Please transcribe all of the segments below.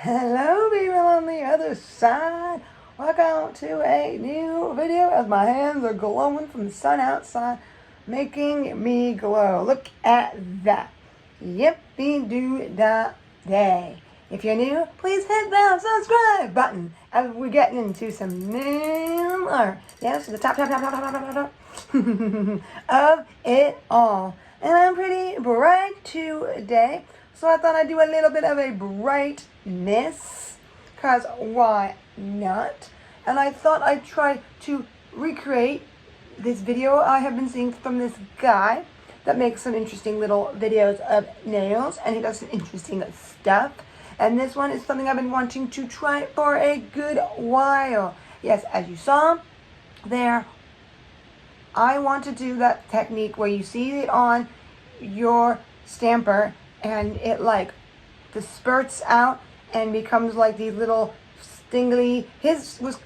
Hello people on the other side. Welcome to a new video as my hands are glowing from the sun outside, making me glow. Look at that. Yippee-doo-dah-day. If you're new, please hit the subscribe button as we're getting into some nail art. Yes, the top of it all. And I'm pretty bright today, so I thought I'd do a little bit of a brightness, because why not? And I thought I'd try to recreate this video I have been seeing from this guy that makes some interesting little videos of nails, and he does some interesting stuff. And this one is something I've been wanting to try for a good while. Yes, as you saw there, I want to do that technique where you see it on your stamper and it like disperses out and becomes like these little stingly,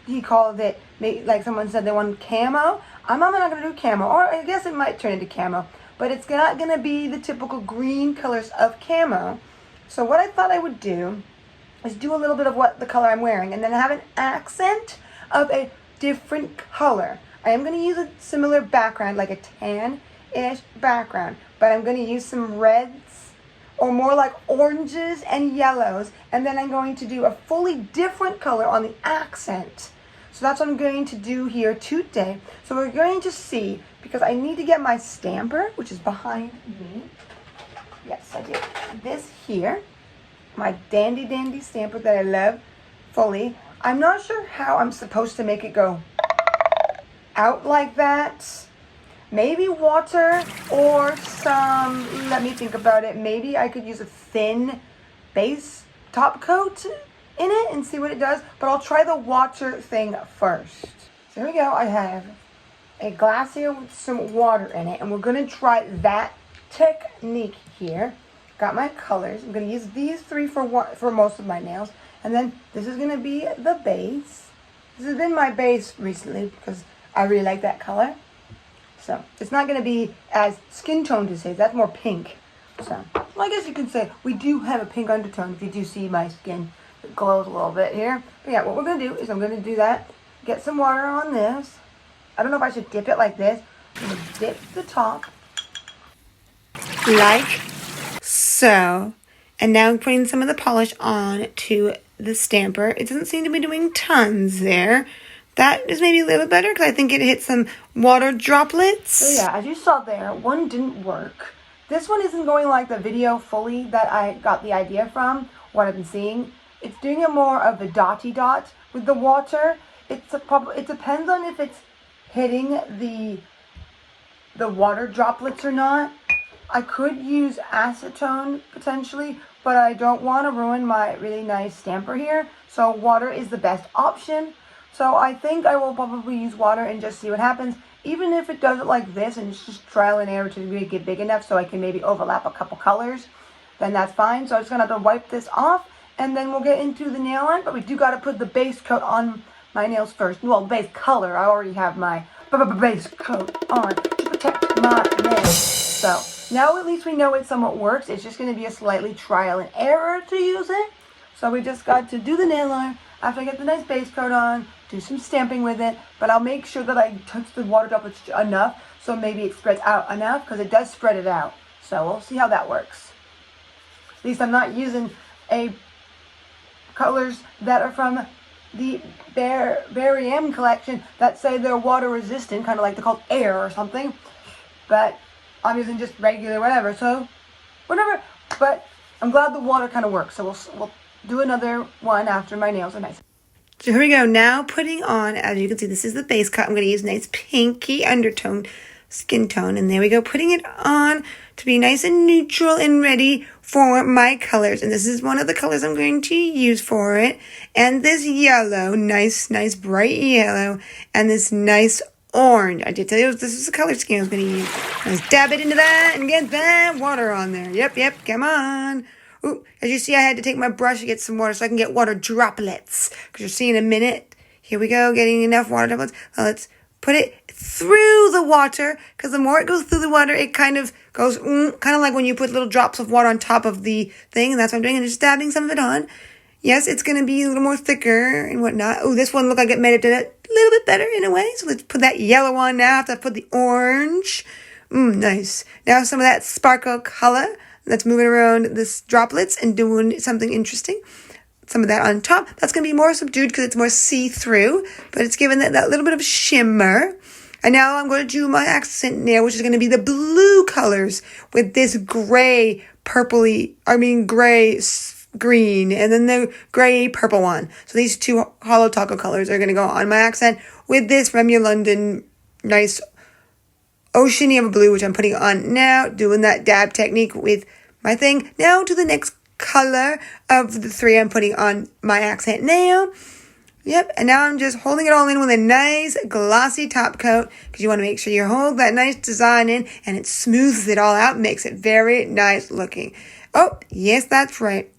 he called it, like someone said they want camo. I'm not going to do camo, or I guess it might turn into camo, but it's not going to be the typical green colors of camo. So what I thought I would do is do a little bit of what the color I'm wearing and then have an accent of a different color. I am going to use a similar background, like a tan-ish background, but I'm going to use some reds or more like oranges and yellows, and then I'm going to do a fully different color on the accent. So that's what I'm going to do here today. So we're going to see, because I need to get my stamper, which is behind me. Yes, I did. This here, my dandy stamper that I love fully. I'm not sure how I'm supposed to make it go out like that. Maybe water or some, let me think about it. Maybe I could use a thin base top coat in it and see what it does. But I'll try the water thing first. So here we go. I have a glass here with some water in it, and we're going to try that technique here. Got my colors. I'm going to use these three for most of my nails. And then this is going to be the base. This has been my base recently because I really like that color. So it's not going to be as skin toned as his. That's more pink. So well, I guess you can say we do have a pink undertone if you do see my skin. It glows a little bit here. But yeah, what we're going to do is I'm going to do that. Get some water on this. I don't know if I should dip it like this. I'm going to dip the top. Like so. And now I'm putting some of the polish on to the stamper. It doesn't seem to be doing tons there. That is maybe a little better because I think it hit some water droplets. So yeah, as you saw there, one didn't work. This one isn't going like the video fully that I got the idea from, what I've been seeing. It's doing a more of a dotty dot with the water. It depends on if it's hitting the water droplets or not. I could use acetone potentially, but I don't want to ruin my really nice stamper here. So water is the best option. So I think I will probably use water and just see what happens. Even if it does it like this and it's just trial and error to make it big enough so I can maybe overlap a couple colors, then that's fine. So I'm just going to have to wipe this off and then we'll get into the nail art. But we do got to put the base coat on my nails first. Well, base color. I already have my base coat on to protect my nails. So now at least we know it somewhat works. It's just going to be a slightly trial and error to use it. So we just got to do the nail art after I get the nice base coat on, do some stamping with it, but I'll make sure that I touch the water droplets enough so maybe it spreads out enough, because it does spread it out. So we'll see how that works. At least I'm not using colors that are from the Berry M collection that say they're water resistant, kind of like they're called air or something. But I'm using just regular whatever, so whatever. But I'm glad the water kind of works, so we'll do another one after my nails are nice. So here we go. Now putting on, as you can see, this is the base cut. I'm going to use nice pinky undertone, skin tone. And there we go. Putting it on to be nice and neutral and ready for my colors. And this is one of the colors I'm going to use for it. And this yellow, nice bright yellow. And this nice orange. I did tell you this is the color scheme I was going to use. Let's dab it into that and get that water on there. Yep, come on. Ooh, as you see, I had to take my brush to get some water so I can get water droplets. Because you'll see in a minute. Here we go, getting enough water droplets. Well, let's put it through the water. Because the more it goes through the water, it kind of goes, kind of like when you put little drops of water on top of the thing. And that's what I'm doing. And just dabbing some of it on. Yes, it's going to be a little more thicker and whatnot. Oh, this one looked like it made it a little bit better in a way. So let's put that yellow on now after I put the orange. Nice. Now some of that sparkle color. That's moving around this droplets and doing something interesting. Some of that on top. That's going to be more subdued because it's more see-through. But it's giving that little bit of shimmer. And now I'm going to do my accent nail, which is going to be the blue colors with this gray, gray green, and then the gray purple one. So these two hollow taco colors are going to go on my accent with this Remy London nice oceany of a blue, which I'm putting on now, doing that dab technique with my thing. Now to the next color of the three I'm putting on my accent nail. Yep, and now I'm just holding it all in with a nice glossy top coat because you want to make sure you hold that nice design in and it smooths it all out, makes it very nice looking. Oh, yes, that's right.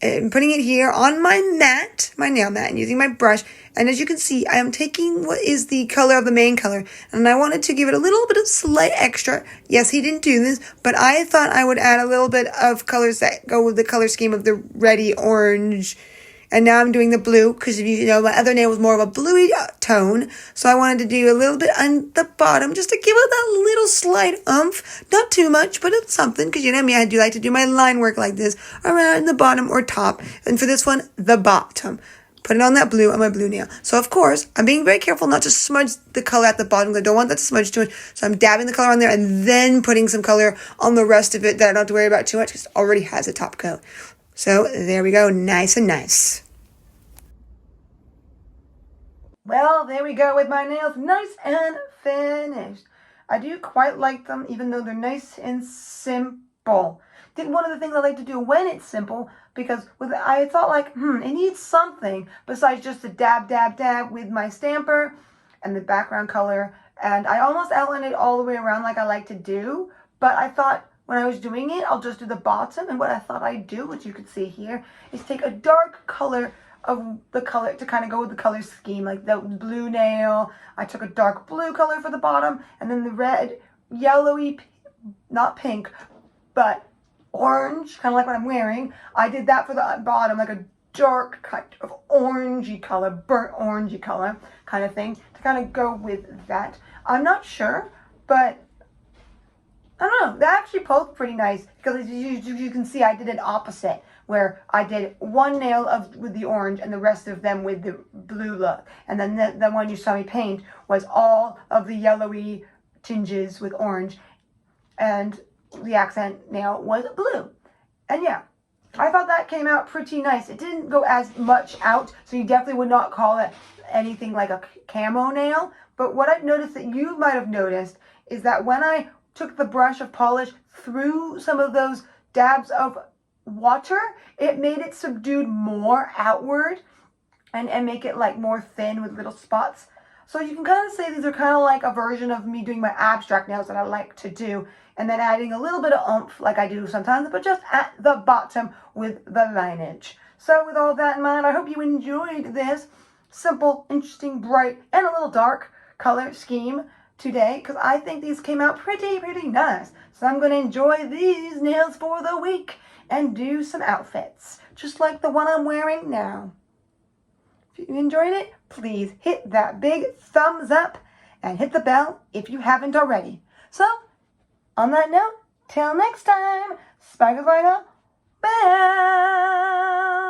I'm putting it here on my mat, my nail mat, and using my brush. And as you can see, I am taking what is the color of the main color. And I wanted to give it a little bit of slight extra. Yes, he didn't do this, but I thought I would add a little bit of colors that go with the color scheme of the reddy orange. And now I'm doing the blue because, you know, my other nail was more of a bluey tone. So I wanted to do a little bit on the bottom just to give it that little slight oomph. Not too much, but it's something because, you know me, I do like to do my line work like this around the bottom or top. And for this one, the bottom. Put it on that blue on my blue nail. So, of course, I'm being very careful not to smudge the color at the bottom. I don't want that to smudge too much. So I'm dabbing the color on there and then putting some color on the rest of it that I don't have to worry about too much because it already has a top coat. So there we go. Nice and nice. Well, there we go with my nails. Nice and finished. I do quite like them, even though they're nice and simple. I think one of the things I like to do when it's simple, because I thought like, it needs something besides just a dab, dab, dab with my stamper and the background color. And I almost outlined it all the way around like I like to do. But I thought when I was doing it, I'll just do the bottom. And what I thought I'd do, which you can see here, is take a dark color of the color to kind of go with the color scheme, like the blue nail. I took a dark blue color for the bottom, and then the red, yellowy, not pink, but orange, kind of like what I'm wearing. I did that for the bottom, like a dark kind of orangey color, burnt orangey color kind of thing, to kind of go with that. I'm not sure, but I don't know. They're actually both pretty nice because as you can see, I did an opposite where I did one nail with the orange and the rest of them with the blue look. And then the one you saw me paint was all of the yellowy tinges with orange. And the accent nail was blue. And yeah, I thought that came out pretty nice. It didn't go as much out, so you definitely would not call it anything like a camo nail. But what I've noticed that you might have noticed is that when I took the brush of polish through some of those dabs of water, it made it subdued more outward and make it like more thin with little spots. So you can kind of say these are kind of like a version of me doing my abstract nails that I like to do, and then adding a little bit of oomph like I do sometimes, but just at the bottom with the lineage. So with all that in mind, I hope you enjoyed this simple, interesting, bright, and a little dark color scheme today, because I think these came out pretty nice. So I'm going to enjoy these nails for the week and do some outfits, just like the one I'm wearing now. If you enjoyed it, please hit that big thumbs up and hit the bell if you haven't already. So, on that note, till next time, Sparkles Light Up, bye!